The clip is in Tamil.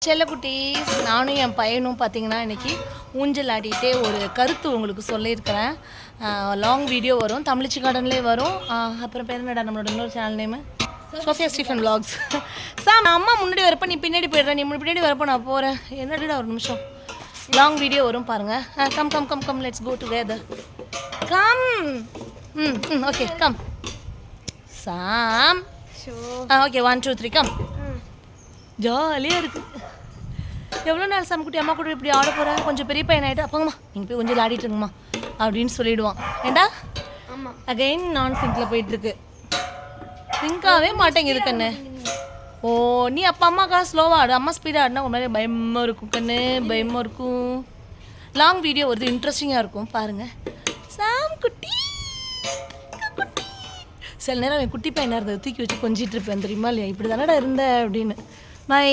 செல்லக்குட்டீஸ், நானும் என் பையனும் பார்த்தீங்கன்னா இன்றைக்கி ஊஞ்சல் ஆடிட்டே ஒரு கருத்து உங்களுக்கு சொல்லியிருக்கிறேன். லாங் வீடியோ வரும், தமிழ்ச்சி கார்டன்லேயே வரும். அப்புறம் பேர் என்னடா நம்மளோட இன்னொரு channel name, Sophia Stephen vlogs. நான் அம்மா முன்னாடி வரப்போ நீ பின்னாடி போய்டுறேன், நீ பின்னாடி வரப்போ நான் போகிறேன். என்னடா ஒரு நிமிஷம், லாங் வீடியோ வரும் பாருங்கள். Come come come come let's go together. Come. Okay come Sam. Okay 1 2 3 come. ஜாலியாக இருக்குது. எவ்வளோ நாள் சாமிக்குட்டி அம்மா கூட இப்படி ஆட போகிறேன், கொஞ்சம் பெரிய பையன் ஆகிட்டு அப்போங்கம்மா நீங்கள் போய் கொஞ்சம் ஆடிட்டுருங்கம்மா அப்படின்னு சொல்லிவிடுவான். ஏண்டா ஆமாம், அகைன் நான் சிங்கில் போயிட்டுருக்கு. சிங்காகவே மாட்டேங்குது கண்ணு. ஓ நீ அப்பா அம்மாக்கா ஸ்லோவாக ஆடு, அம்மா ஸ்பீடாக ஆடினா ஒரு மாதிரி பயமாக இருக்கும் கண்ணு, பயமாக இருக்கும். லாங் வீடியோ வருது, இன்ட்ரெஸ்டிங்காக இருக்கும் பாருங்கள். சாம் குட்டி சில நேரம் என் குட்டி பையனாக இருந்தது தூக்கி வச்சு கொஞ்சிட்டு இருப்பேன் தெரியுமா இல்லையா, இப்படி தானடா இருந்த அப்படின்னு. பை.